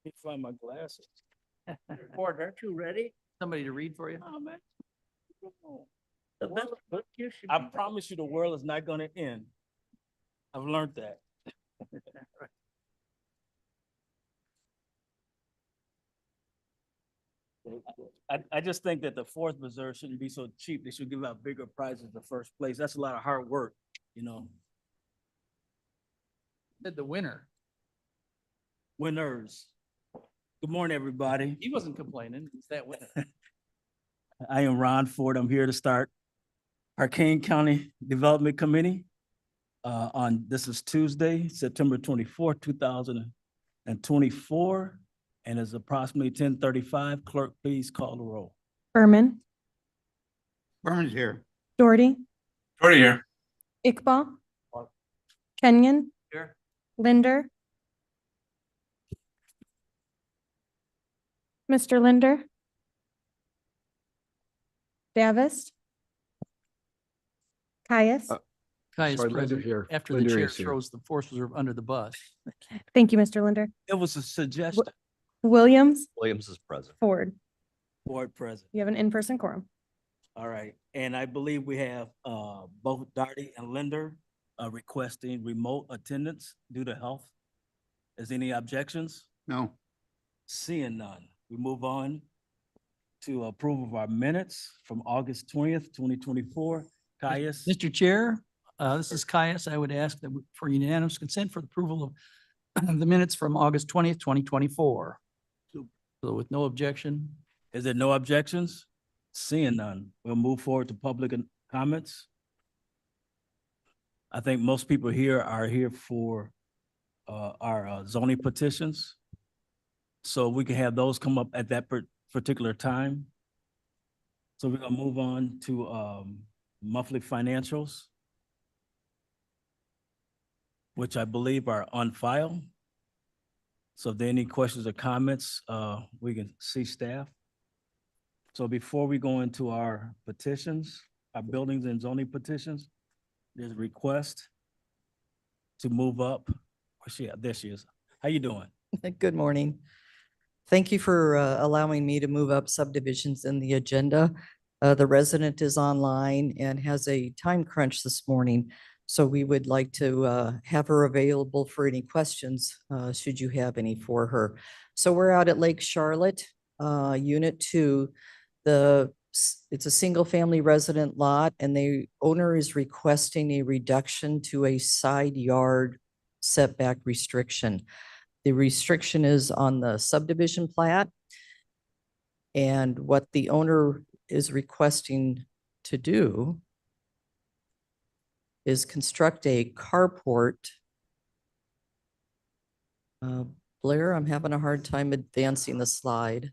me find my glasses. Ford, aren't you ready? Somebody to read for you? Oh, man. The best book you should. I promise you the world is not gonna end. I've learned that. I just think that the fourth reserve shouldn't be so cheap. They should give out bigger prizes in the first place. That's a lot of hard work, you know. Said the winner. Winners. Good morning, everybody. He wasn't complaining. He's that winner. I am Ron Ford. I'm here to start our Kane County Development Committee. This is Tuesday, September 24th, 2024, and it's approximately 10:35. Clerk, please call the roll. Berman, Berman's here. Doherty, Doherty here. Iqbal, Kenyon, Here. Linder. Mr. Linder. Davis. Caius. Kai is Sorry, Linder present here. after the Linder chair is here. throws the force reserve under the bus. Thank you, Mr. Linder. It was a suggestion. Williams, Williams is present. Ford. Board President. You have an in-person quorum. All right, and I believe we have both Darty and Linder requesting remote attendance due to health. Is any objections? No, Seeing none, we move on to approval of our minutes from August 20th, 2024. Caius, Mr. Chair, this is Caius. I would ask that for unanimous consent for the approval of the minutes from August 20th, 2024. So with no objection, is there no objections? Seeing none, we'll move forward to public comments. I think most people here are here for our zoning petitions. So we can have those come up at that particular time. So we're gonna move on to monthly financials, which I believe are on file. So if there are any questions or comments, we can see staff. So before we go into our petitions, our buildings and zoning petitions, there's a request to move up. Where's she at? There she is. How you doing? Good morning. Thank you for allowing me to move up subdivisions in the agenda. The resident is online and has a time crunch this morning. So we would like to have her available for any questions, should you have any for her. So we're out at Lake Charlotte, Unit 2. It's a single family resident lot and the owner is requesting a reduction to a side yard setback restriction. The restriction is on the subdivision plat. And what the owner is requesting to do is construct a carport. Blair, I'm having a hard time advancing the slide.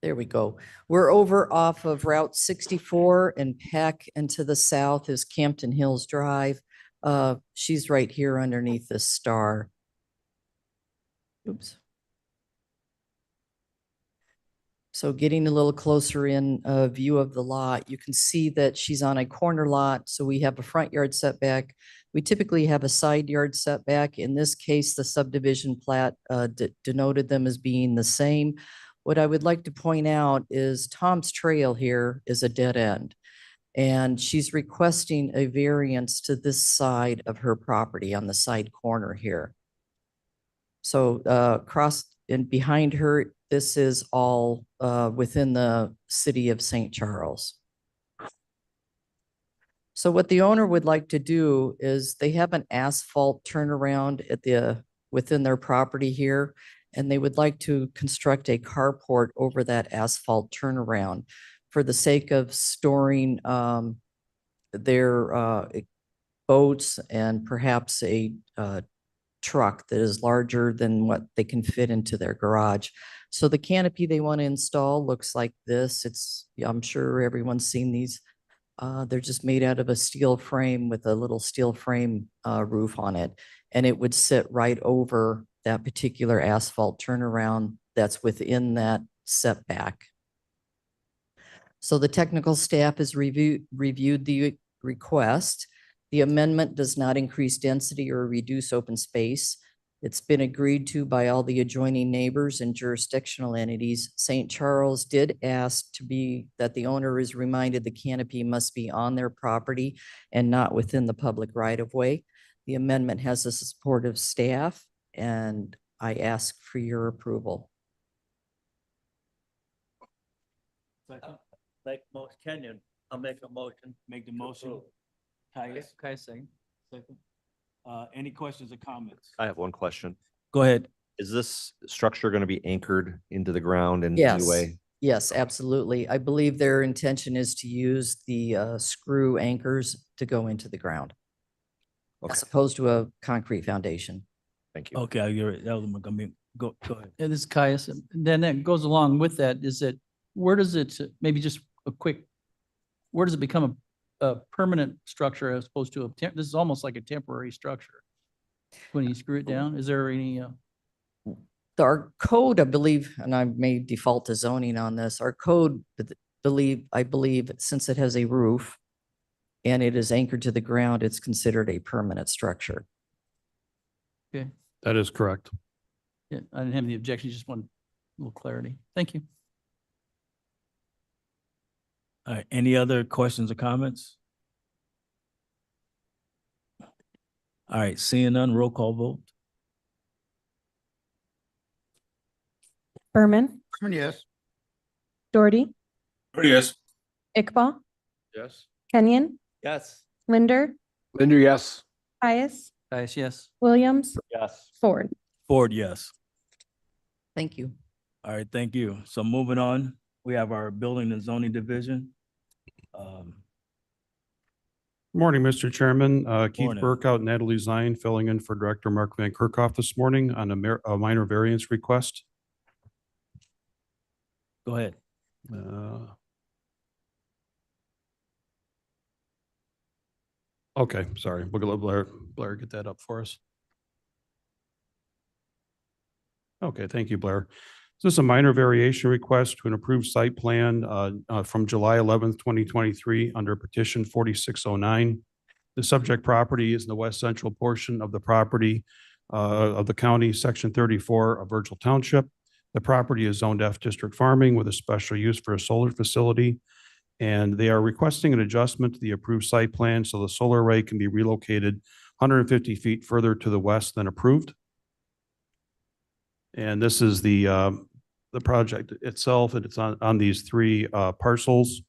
There we go. We're over off of Route 64 and Peck, and to the south is Campton Hills Drive. She's right here underneath this star. Oops. So getting a little closer in view of the lot, you can see that she's on a corner lot. So we have a front yard setback. We typically have a side yard setback. In this case, the subdivision plat denoted them as being the same. What I would like to point out is Tom's Trail here is a dead end. And she's requesting a variance to this side of her property on the side corner here. So across and behind her, this is all within the city of St. Charles. So what the owner would like to do is they have an asphalt turnaround at within their property here. And they would like to construct a carport over that asphalt turnaround for the sake of storing their boats and perhaps a truck that is larger than what they can fit into their garage. So the canopy they want to install looks like this. I'm sure everyone's seen these. They're just made out of a steel frame with a little steel frame roof on it. And it would sit right over that particular asphalt turnaround that's within that setback. So the technical staff has reviewed the request. The amendment does not increase density or reduce open space. It's been agreed to by all the adjoining neighbors and jurisdictional entities. St. Charles did ask that the owner is reminded the canopy must be on their property and not within the public right of way. The amendment has the support of staff, and I ask for your approval. Like most Kenyon, I'll make a motion. Make the motion. approve. Caius, Caius, second. second. Any questions or comments? I have one question. Go ahead. Is this structure going to be anchored into the ground in any Yes. way? Yes, absolutely. I believe their intention is to use the screw anchors to go into the ground Okay, as opposed to a concrete foundation. thank you. Okay, you're right. That was gonna be, go ahead. Yeah, this is Caius. And then that goes along with that is that where does it, maybe just a quick, where does it become a permanent structure as opposed to this is almost like a temporary structure? When you screw it down, is there any, Our code, I believe, and I may default to zoning on this, our code I believe, since it has a roof and it is anchored to the ground, it's considered a permanent structure. That is correct. yeah, I didn't have any objections, just want a little clarity. Thank you. All right, any other questions or comments? All right, seeing none, roll call vote. Berman, Berman, yes. Doherty, Doherty, yes. Iqbal, Yes. Kenyon, Yes. Linder, Linder, yes. Caius, Caius, yes. Williams, Yes. Ford. Ford, yes. Thank you. All right, thank you. So moving on, we have our building and zoning division. Morning, Mr. Chairman. Keith Morning. Burkout, Natalie Zine, filling in for Director Mark Van Kirkhoff this morning on a minor variance request. Go ahead. Okay, sorry. We'll let Blair get that up for us. Okay, thank you, Blair. This is a minor variation request to an approved site plan from July 11th, 2023 under petition 4609. The subject property is in the west central portion of the property of the county, section 34 of Virgil Township. The property is zoned F district farming with a special use for a solar facility. And they are requesting an adjustment to the approved site plan so the solar array can be relocated 150 feet further to the west than approved. And this is the project itself, and it's on these three parcels.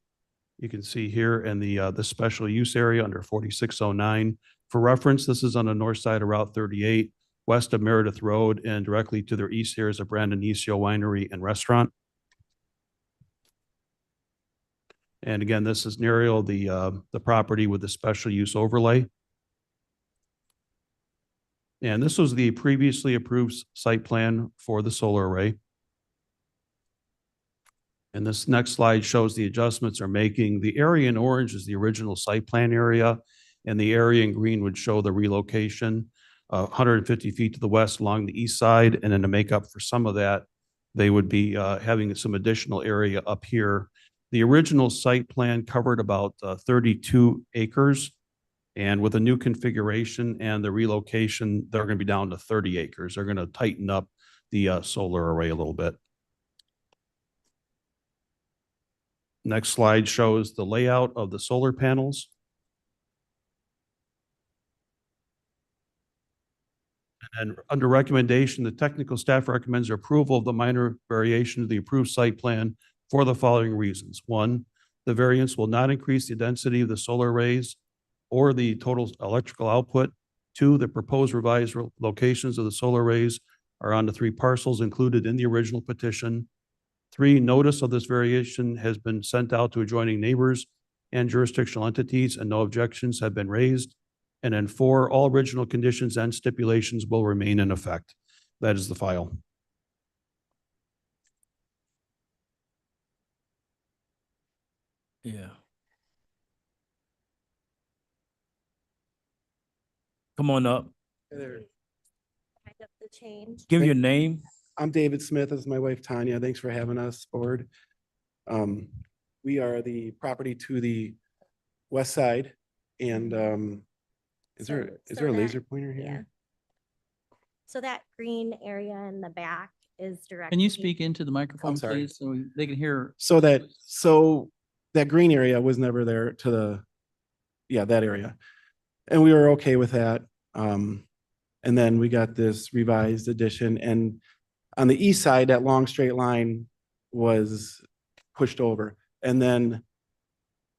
You can see here in the special use area under 4609. For reference, this is on the north side of Route 38, west of Meredith Road, and directly to their east here is a Brandon Isio Winery and Restaurant. And again, this is Nereal, the property with the special use overlay. And this was the previously approved site plan for the solar array. And this next slide shows the adjustments are making. The area in orange is the original site plan area, and the area in green would show the relocation 150 feet to the west along the east side. And then to make up for some of that, they would be having some additional area up here. The original site plan covered about 32 acres. And with a new configuration and the relocation, they're going to be down to 30 acres. They're going to tighten up the solar array a little bit. Next slide shows the layout of the solar panels. And under recommendation, the technical staff recommends approval of the minor variation of the approved site plan for the following reasons. One, the variance will not increase the density of the solar arrays or the total electrical output. Two, the proposed revised locations of the solar arrays are on the three parcels included in the original petition. Three, notice of this variation has been sent out to adjoining neighbors and jurisdictional entities and no objections have been raised. And then four, all original conditions and stipulations will remain in effect. That is the file. Yeah. Come on up. The change. Give your name. I'm David Smith. This is my wife Tanya. Thanks for having us, board. We are the property to the west side and is there a So that- laser pointer Yeah. here? So that green area in the back is directly. Can you speak into the microphone, sorry. please, so they can hear? So that green area was never there to the, yeah, that area. And we were okay with that. And then we got this revised edition and on the east side, that long straight line was pushed over. And then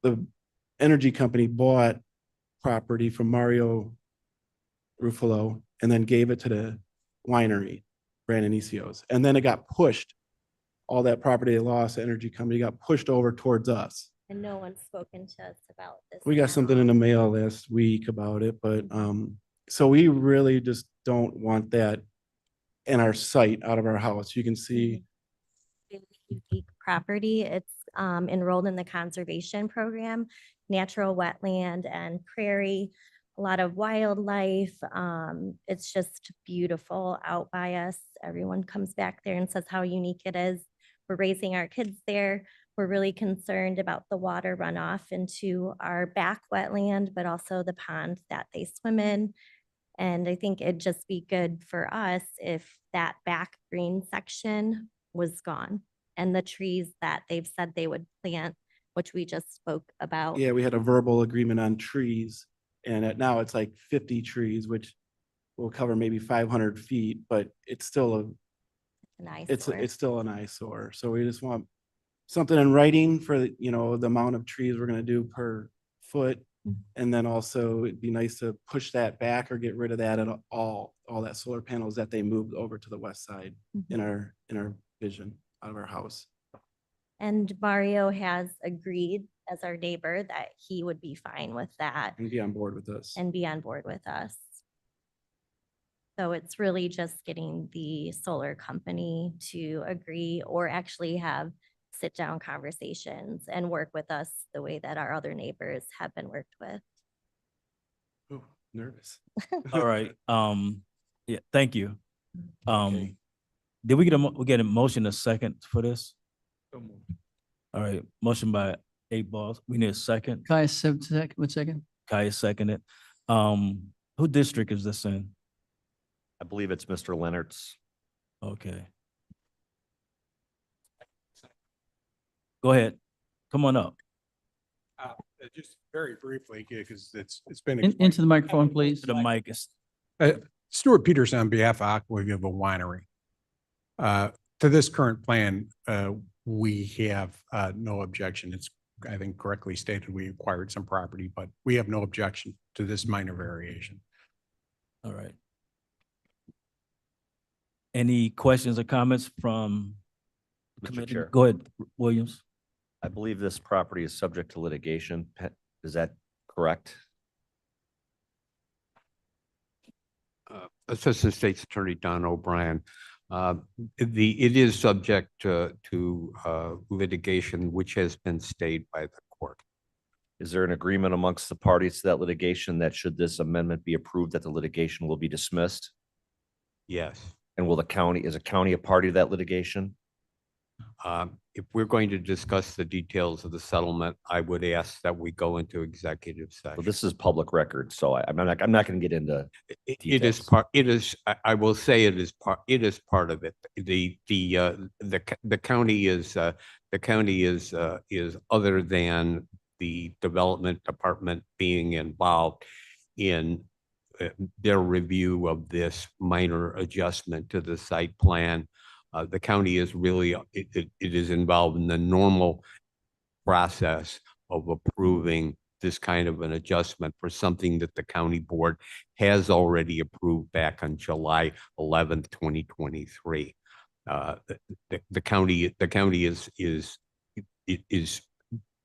the energy company bought property from Mario Ruffalo and then gave it to the winery, Brandon Ecio's. And then it got pushed. All that property they lost, the energy company got pushed over towards us. And no one's spoken to us about this. We got at something all. in the mail last week about it, but so we really just don't want that in our sight out of our house. You can see, Really unique property. It's enrolled in the conservation program, natural wetland and prairie, a lot of wildlife. It's just beautiful out by us. Everyone comes back there and says how unique it is. We're raising our kids there. We're really concerned about the water runoff into our back wetland, but also the pond that they swim in. And I think it'd just be good for us if that back green section was gone and the trees that they've said they would plant, which we just spoke about. yeah, we had a verbal agreement on trees. And now it's like 50 trees, which will cover maybe 500 feet, but it's still Nice. it's still an eyesore. So we just want something in writing for, the amount of trees we're gonna do per foot. Mhm. And then also it'd be nice to push that back or get rid of that at all that solar panels that they moved over to the west side in our vision out of our house. And Mario has agreed as our neighbor that he would be fine with that And be on board with this. and be on board with us. So it's really just getting the solar company to agree or actually have sit-down conversations and work with us the way that our other neighbors have been worked with. Oh, nervous. All right, yeah, thank you. Did we get a motion a second for this? All right, motion by 8Balls. We need a second. Kai, 1 second. Kaya seconded. Who district is this in? I believe it's Mr. Leonard's. Okay. Go ahead. Come on up. Just very briefly, because it's been. Into the microphone, please. To the mic. Is Stuart Peters on behalf of Aquaviva Winery. To this current plan, we have no objection. It's, I think, correctly stated, we acquired some property, but we have no objection to this minor variation. all right. Any questions or comments from the Mr. committee? Chair. Go ahead, Williams. I believe this property is subject to litigation. Is that correct? Assistant State's Attorney Don O'Brien. It is subject to litigation which has been stayed by the court. Is there an agreement amongst the parties to that litigation that should this amendment be approved, that the litigation will be dismissed? Yes. And will is a county a party to that litigation? If we're going to discuss the details of the settlement, I would ask that we go into executive So session. this is public record, so I'm not going to get into, It details. is part, I will say it is part of it. The county is, other than the development department being involved in their review of this minor adjustment to the site plan. The county is really, it is involved in the normal process of approving this kind of an adjustment for something that the county board has already approved back on July 11th, 2023. The county is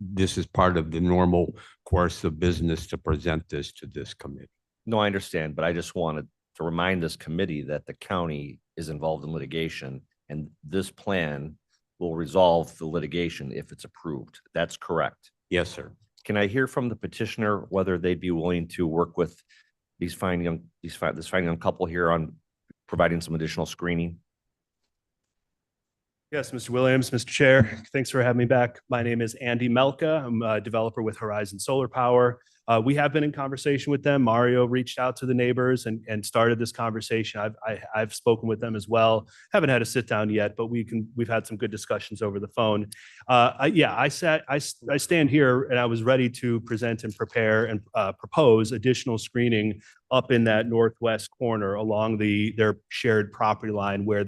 this is part of the normal course of business to present this to this committee. no, I understand, but I just wanted to remind this committee that the county is involved in litigation and this plan will resolve the litigation if it's approved. That's correct. Yes, sir. Can I hear from the petitioner whether they'd be willing to work with this fine young couple here on providing some additional screening? Yes, Mr. Williams, Mr. Chair, thanks for having me back. My name is Andy Melka. I'm a developer with Horizon Solar Power. We have been in conversation with them. Mario reached out to the neighbors and started this conversation. I've spoken with them as well. Haven't had a sit down yet, but we've had some good discussions over the phone. I stand here and I was ready to present and prepare and propose additional screening up in that northwest corner along their shared property line where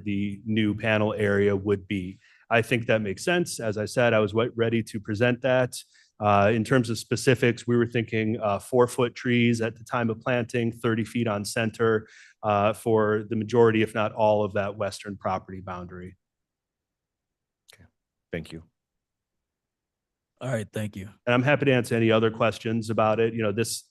the new panel area would be. I think that makes sense. As I said, I was ready to present that. In terms of specifics, we were thinking 4-foot trees at the time of planting, 30 feet on center for the majority, if not all, of that western property boundary. Thank you. All right, thank you. And I'm happy to answer any other questions about it. You know, this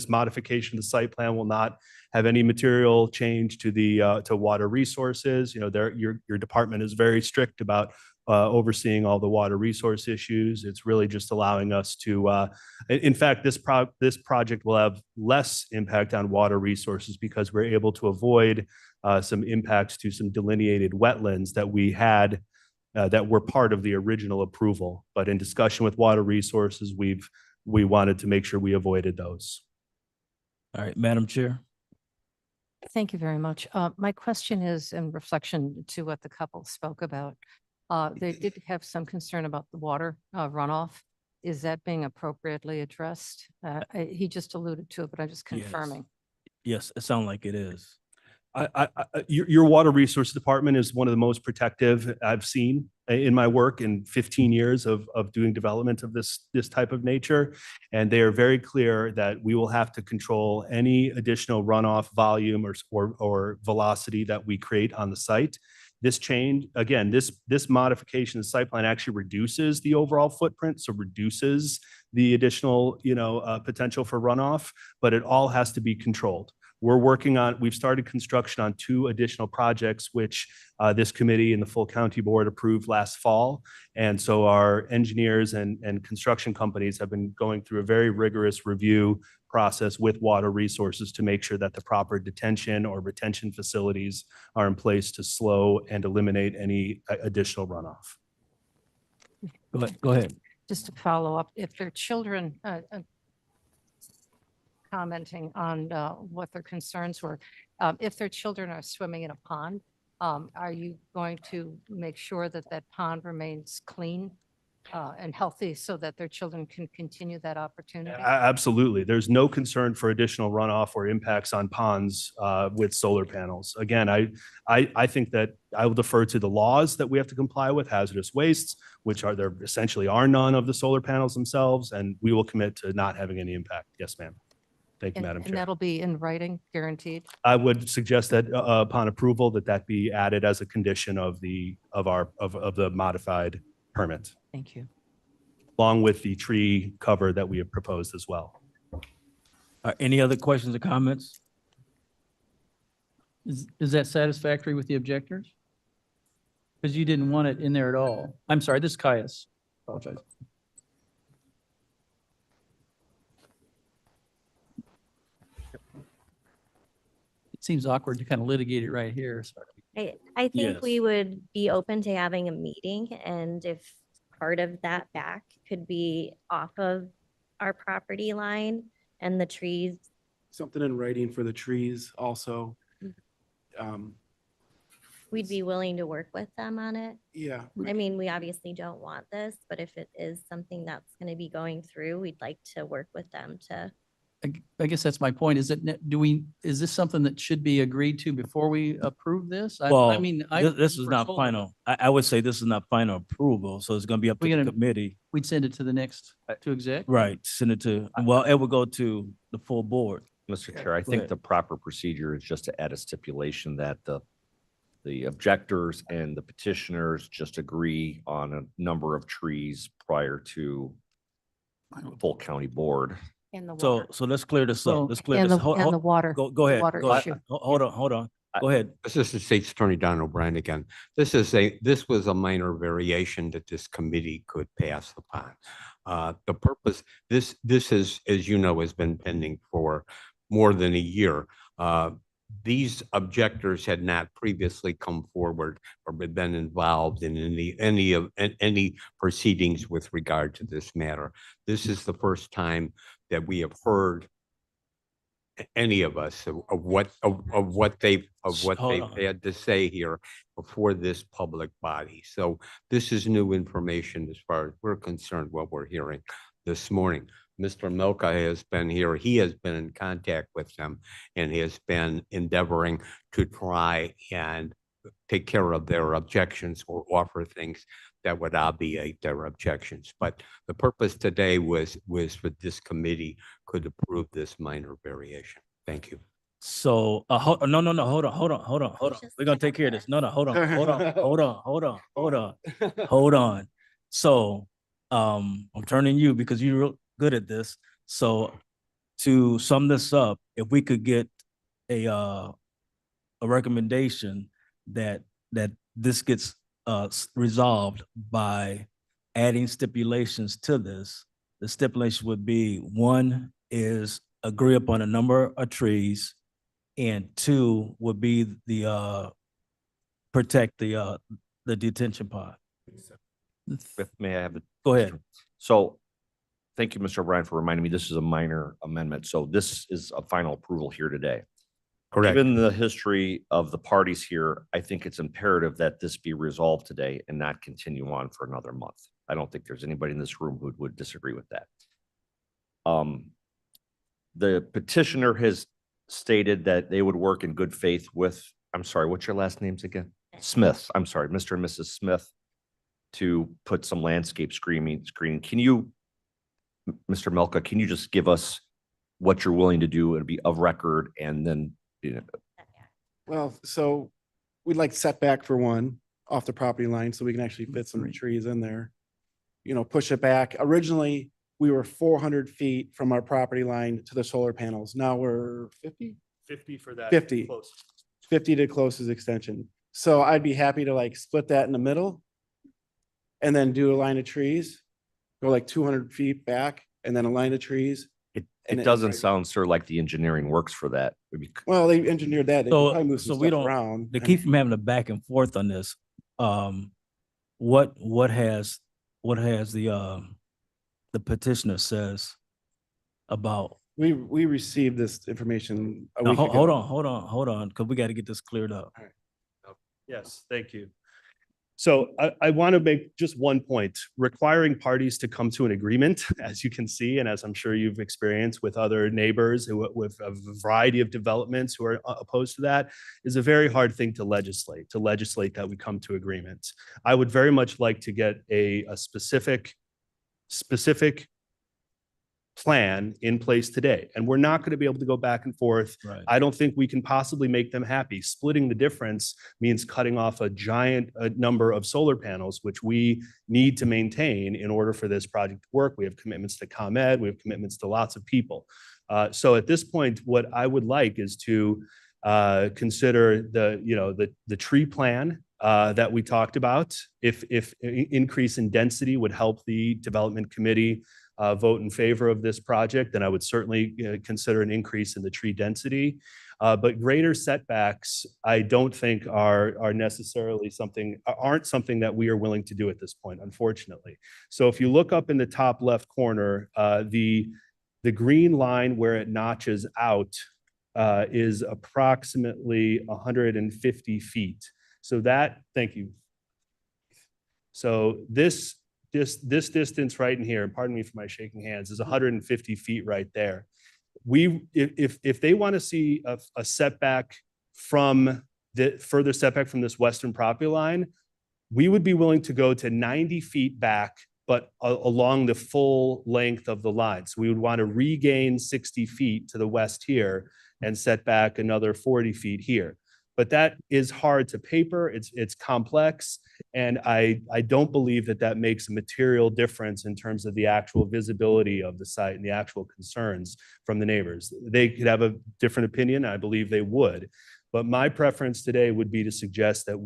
modification of the site plan will not have any material change to the to water resources. You know, your department is very strict about overseeing all the water resource issues. It's really just allowing us to, in fact, this project will have less impact on water resources because we're able to avoid some impacts to some delineated wetlands that we had that were part of the original approval. But in discussion with water resources, we wanted to make sure we avoided those. All right, Madam Chair. Thank you very much. My question is in reflection to what the couple spoke about. They did have some concern about the water runoff. Is that being appropriately addressed? He just alluded to it, but I'm just confirming. Yes, it sounds like it is. Your water resource department is one of the most protective I've seen in my work in 15 years of doing development of this type of nature. And they are very clear that we will have to control any additional runoff volume or velocity that we create on the site. This change, again, this modification of the site plan actually reduces the overall footprint, so reduces the additional, potential for runoff, but it all has to be controlled. We've started construction on 2 additional projects, which this committee and the full county board approved last fall. And so our engineers and construction companies have been going through a very rigorous review process with water resources to make sure that the proper detention or retention facilities are in place to slow and eliminate any additional runoff. Go ahead. Just to follow up, if their children, commenting on what their concerns were, if their children are swimming in a pond, are you going to make sure that that pond remains clean and healthy so that their children can continue that opportunity? Absolutely. There's no concern for additional runoff or impacts on ponds with solar panels. Again, I think that I will defer to the laws that we have to comply with, hazardous wastes, which there essentially are none of the solar panels themselves, and we will commit to not having any impact. Yes, ma'am. Thank you, Madam Chair. And that'll be in writing, guaranteed? I would suggest that upon approval, that be added as a condition of the modified permit, Thank you. along with the tree cover that we have proposed as well. Any other questions or comments? Is that satisfactory with the objectors? Because you didn't want it in there at all. I'm sorry, this is Caius. Apologize. It seems awkward to kind of litigate it right here. I think we Yes. would be open to having a meeting, and if part of that back could be off of our property line and the trees. Something in writing for the trees also. We'd be willing to work with them on it. Yeah. I mean, we obviously don't want this, but if it is something that's going to be going through, we'd like to work with them to. I guess that's my point. Is this something that should be agreed to before we approve this? I Well, mean, this is not final. I would say this is not final approval, so it's gonna be up to We're the gonna- committee. We'd send it to the next, to exec. Right, send it to, well, it will go to the full board. Mr. Chair, I Go think ahead. the proper procedure is just to add a stipulation that the objectors and the petitioners just agree on a number of trees prior to full county board. And the So, water. so let's clear this So- up. Let's clear And this. the water. Go ahead. water Go ahead. issue. Hold on. Go ahead. Assistant State's Attorney Don O'Brien again. This was a minor variation that this committee could pass upon. The purpose, this is, as you know, has been pending for more than a year. these objectors had not previously come forward or been involved in any proceedings with regard to this matter. This is the first time that we have heard any of us of what they've Hold on. had to say here before this public body. So this is new information as far as we're concerned, what we're hearing this morning. Mr. Milka has been here. He has been in contact with them and has been endeavoring to try and take care of their objections or offer things that would obviate their objections. But the purpose today was for this committee could approve this minor variation. Thank you. So, hold on, hold on. We're gonna take care of this. No, hold on. So, I'm turning you because you're real good at this. So to sum this up, if we could get a recommendation that this gets resolved by adding stipulations to this, the stipulation would be, one is agree upon a number of trees, and two would be the protect the detention pond. May I have it? Go ahead. So thank you, Mr. O'Brien, for reminding me this is a minor amendment. So this is a final approval here today. Correct. Given the history of the parties here, I think it's imperative that this be resolved today and not continue on for another month. I don't think there's anybody in this room who would disagree with that. The petitioner has stated that they would work in good faith with, I'm sorry, what's your last names again? Smith. I'm sorry, Mr. and Mrs. Smith, to put some landscape screening. Can you, Mr. Milka, can you just give us what you're willing to do and be of record, and then, you know, Well, so we'd like setback for one off the property line so we can actually fit some trees in there. You know, push it back. Originally, we were 400 feet from our property line to the solar panels. Now we're 50? 50 for that. 50. close. 50 to closest extension. So I'd be happy to like split that in the middle and then do a line of trees, go like 200 feet back and then a line of trees. And it doesn't sound, sir, like the engineering works for that. Well, they engineered that. They could probably move So some we stuff don't, around. to keep from having a back and forth on this, what has the petitioner says about? We received this information a No, week ago. hold on, because we got to get this cleared up. Yes, thank you. So I want to make just one point. Requiring parties to come to an agreement, as you can see, and as I'm sure you've experienced with other neighbors with a variety of developments who are opposed to that, is a very hard thing to legislate that we come to agreements. I would very much like to get a specific plan in place today. And we're not going to be able to go back and forth. Right. I don't think we can possibly make them happy. Splitting the difference means cutting off a giant number of solar panels, which we need to maintain in order for this project to work. We have commitments to ComEd, we have commitments to lots of people. So at this point, what I would like is to consider the tree plan that we talked about. If increase in density would help the development committee vote in favor of this project, then I would certainly consider an increase in the tree density. But greater setbacks, I don't think are necessarily aren't something that we are willing to do at this point, unfortunately. So if you look up in the top left corner, the green line where it notches out is approximately 150 feet. So thank you. So this distance right in here, and pardon me for my shaking hands, is 150 feet right there. If they want to see a setback from further setback from this western property line, we would be willing to go to 90 feet back, but along the full length of the line. So we would want to regain 60 feet to the west here and set back another 40 feet here. But that is hard to paper, it's complex, and I don't believe that makes a material difference in terms of the actual visibility of the site and the actual concerns from the neighbors. They could have a different opinion, I believe they would, but my preference today would be to suggest that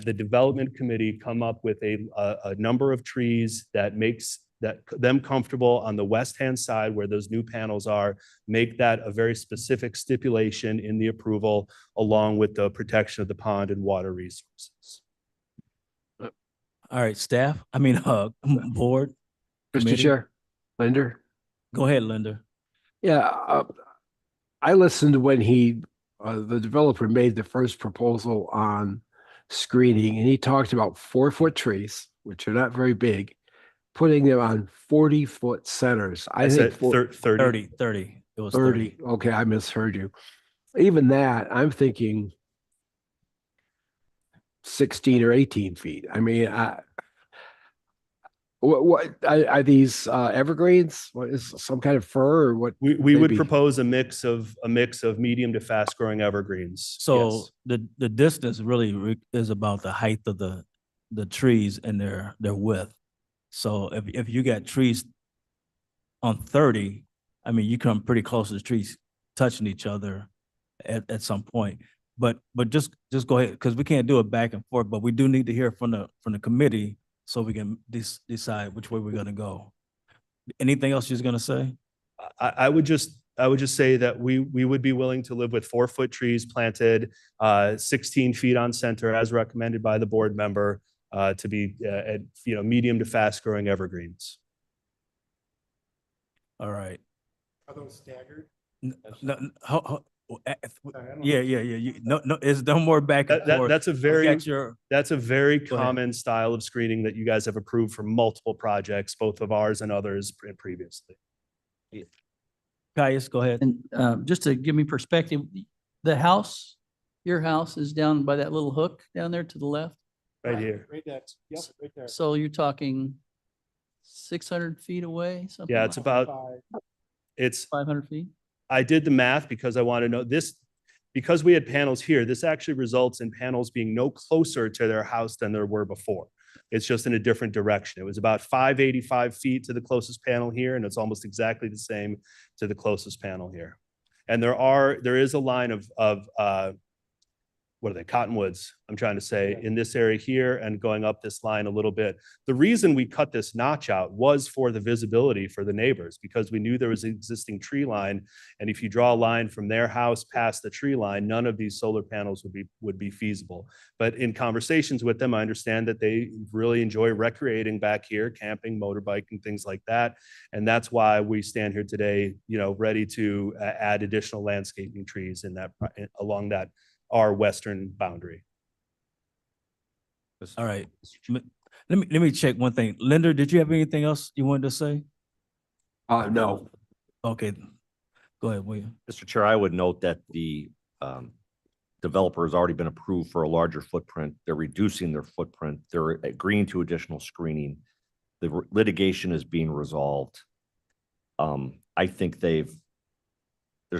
the development committee come up with a number of trees that makes them comfortable on the west-hand side where those new panels are, make that a very specific stipulation in the approval along with the protection of the pond and water resources. All right, staff, board. Mr. committee. Chair, Linder. Go ahead, Linda. Yeah, I listened when the developer made the first proposal on screening, and he talked about 4-foot trees, which are not very big, putting them on 40-foot centers. I said 30. 30. It was 30. Okay, I misheard you. Even that, I'm thinking 16 or 18 feet. I mean, what are these evergreens? What is some kind of fir or what? We would maybe? propose a mix of medium to fast growing evergreens. So Yes. the distance really is about the height of the trees and their width. So if you got trees on 30, I mean, you come pretty close to the trees touching each other at some point. But just go ahead, because we can't do it back and forth, but we do need to hear from the committee so we can decide which way we're gonna go. Anything else you're gonna say? I would just say that we would be willing to live with 4-foot trees planted 16 feet on center as recommended by the board member to be medium to fast growing evergreens. All right. Are those staggered? Yeah. No, it's no more back and forth. That's a We very got your- very Go ahead. common style of screening that you guys have approved for multiple projects, both of ours and others previously. Caius, go ahead. And just to give me perspective, the house, your house is down by that little hook down there to the left. Right here. Right there. Yep, right there. So you're talking 600 feet away, something? Yeah, it's like about, it's, 500 feet? I did the math because I want to know this, because we had panels here, this actually results in panels being no closer to their house than there were before. It's just in a different direction. It was about 585 feet to the closest panel here, and it's almost exactly the same to the closest panel here. And there is a line of what are they, cottonwoods, I'm trying to say, in this area here and going up this line a little bit. The reason we cut this notch out was for the visibility for the neighbors, because we knew there was an existing tree line. And if you draw a line from their house past the tree line, none of these solar panels would be feasible. But in conversations with them, I understand that they really enjoy recreating back here, camping, motorbiking, things like that. And that's why we stand here today, ready to add additional landscaping trees in that, along that, our western boundary. All right. Let me check one thing. Linda, did you have anything else you wanted to say? No. Okay. Go ahead, William. Mr. Chair, I would note that the developer has already been approved for a larger footprint. They're reducing their footprint. They're agreeing to additional screening. The litigation is being resolved. I think there's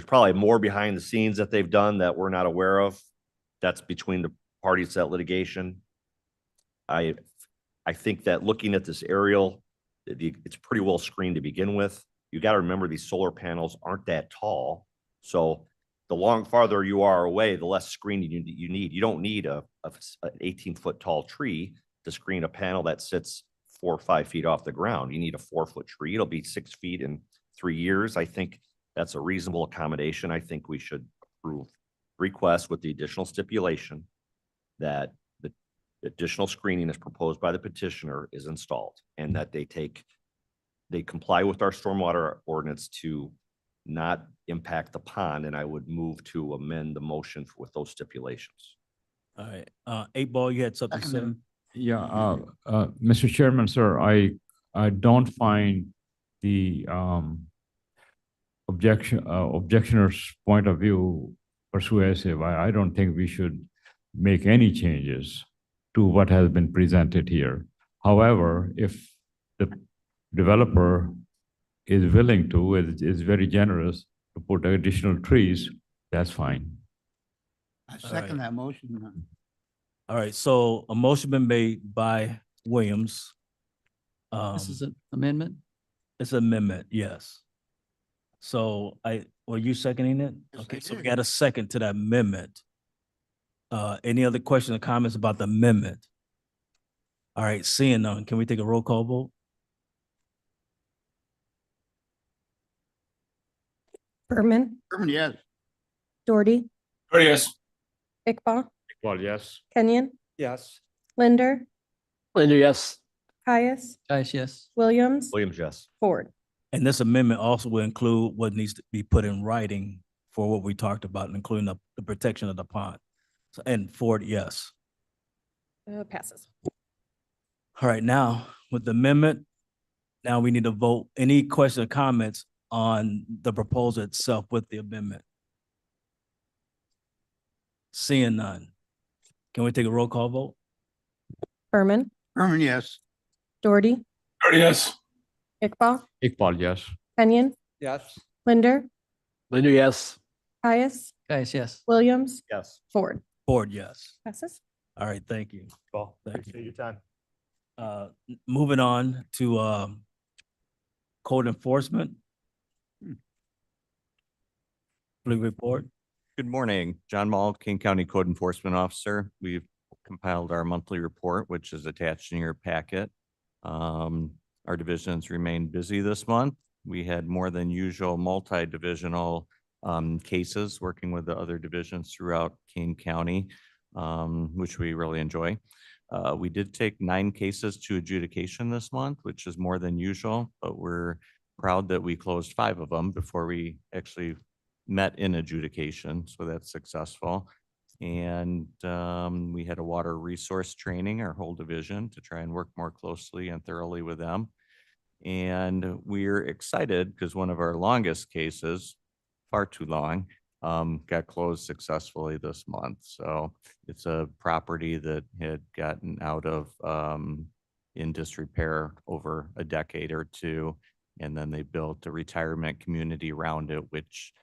probably more behind the scenes that they've done that we're not aware of. That's between the parties to that litigation. I think that looking at this aerial, it's pretty well screened to begin with. You got to remember these solar panels aren't that tall. So the farther you are away, the less screening you need. You don't need an 18-foot tall tree to screen a panel that sits 4 or 5 feet off the ground. You need a 4-foot tree. It'll be 6 feet in 3 years. I think that's a reasonable accommodation. I think we should approve request with the additional stipulation that the additional screening as proposed by the petitioner is installed and that they comply with our stormwater ordinance to not impact the pond. And I would move to amend the motion with those stipulations. All right. 8 Ball, you had something to say? Yeah, Mr. Chairman, sir, I don't find the objectioner's point of view persuasive. I don't think we should make any changes to what has been presented here. However, if the developer is willing to, is very generous to put additional trees, that's fine. I second that motion. All right, so a motion been made by Williams. This is an amendment? It's an amendment, yes. So were you seconding it? Okay, so we got a second to that amendment. Any other questions or comments about the amendment? All right, seeing none, can we take a roll call vote? Berman, Berman, yes. Doherty, Yes. Iqbal, Well, yes. Kenyon, Yes. Linder, Linder, yes. Caius, Caius, yes. Williams, Williams, yes. Ford. And this amendment also will include what needs to be put in writing for what we talked about, including the protection of the pond. So, and Ford, yes. Passes. All right, now with the amendment, now we need to vote. Any questions or comments on the proposal itself with the amendment? Seeing none. Can we take a roll call vote? Berman, Berman, yes. Doherty, Yes. Iqbal, Iqbal, yes. Kenyon, Yes. Linder, Linder, yes. Caius, Caius, yes. Williams, Yes. Ford. Ford, yes. Passes. All right, thank you. Well, Thank appreciate your time. Moving on to code enforcement. Please report. Good morning, John Mall, King County Code Enforcement Officer. We've compiled our monthly report, which is attached in your packet. Our divisions remained busy this month. We had more than usual multi-divisional cases working with the other divisions throughout King County, which we really enjoy. We did take 9 cases to adjudication this month, which is more than usual, but we're proud that we closed 5 of them before we actually met in adjudication, so that's successful. And we had a water resource training, our whole division, to try and work more closely and thoroughly with them. And we're excited because one of our longest cases, far too long, got closed successfully this month. So it's a property that had gotten out of in disrepair over a decade or two. And then they built a retirement community around it, which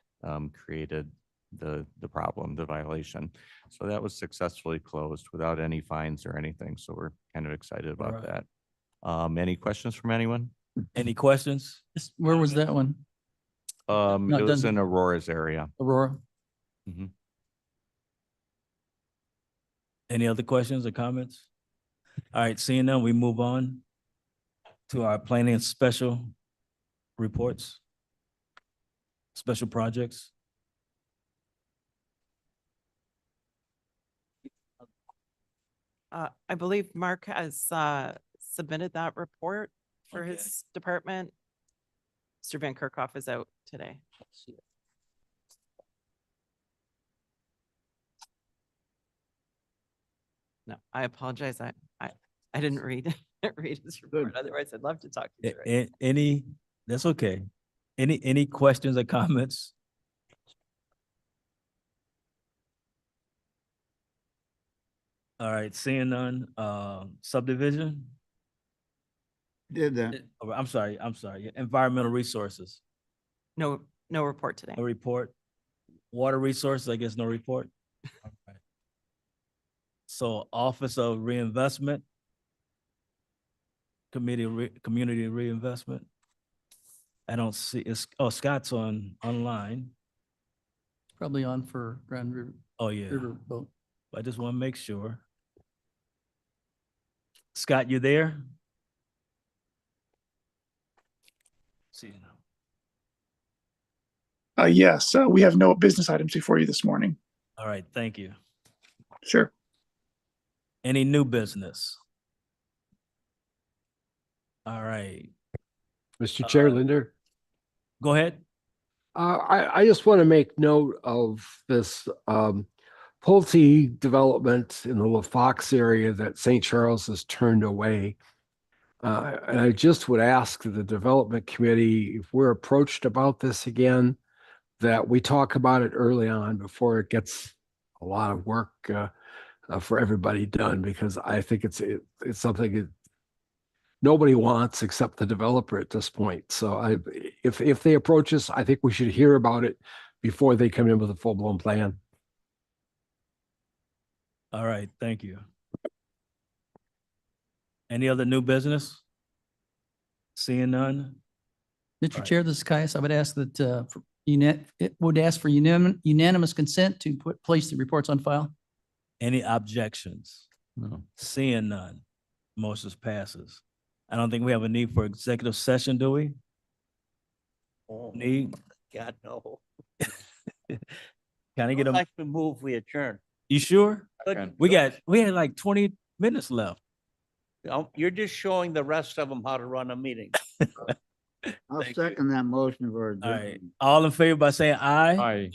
created the problem, the violation. So that was successfully closed without any fines or anything. So we're kind of excited about right. that. Any questions from anyone? Any questions? Where was that one? Not It was done. in Aurora's area. Aurora? Any other questions or comments? All right, seeing none, we move on to our planning and special reports, special projects. I believe Mark has submitted that report for Okay. his department. Mr. Van Kerkhoff is out today. No, I apologize. I didn't read read his report. Otherwise, I'd love to talk to you. through it. Any, that's okay. Any questions or comments? All right, seeing none, subdivision? Did that. I'm sorry, environmental resources, No report today. no report. Water resources, I guess no report. All right. So Office of Reinvestment, Community Reinvestment. I don't see, Scott's online. Probably on for Grand River. Oh, yeah. Riverboat. I just want to make sure. Scott, you there? See you now. Yes, we have no business items before you this morning. All right, thank you. Sure. Any new business? All right, Mr. Chair, Linder. go ahead. I just want to make note of this Pulte development in the LaFox area that St. Charles has turned away. And I just would ask the development committee, if we're approached about this again, that we talk about it early on before it gets a lot of work for everybody done, because I think it's something that nobody wants except the developer at this point. So if they approach us, I think we should hear about it before they come in with a full-blown plan. All right, thank you. Any other new business? Seeing none? Mr. Right. Chair, this is Caius. I would ask that it would ask for unanimous consent to place the reports on file. Any objections? No. Seeing none, motion passes. I don't think we have a need for executive session, do we? Need? God, no. Can I get I'd a, like to move, we adjourn. you sure? Couldn't- We had like 20 minutes left. You're just showing the rest of them how to run a meeting. I'll second that motion for All right. All in favor by saying aye? Aye.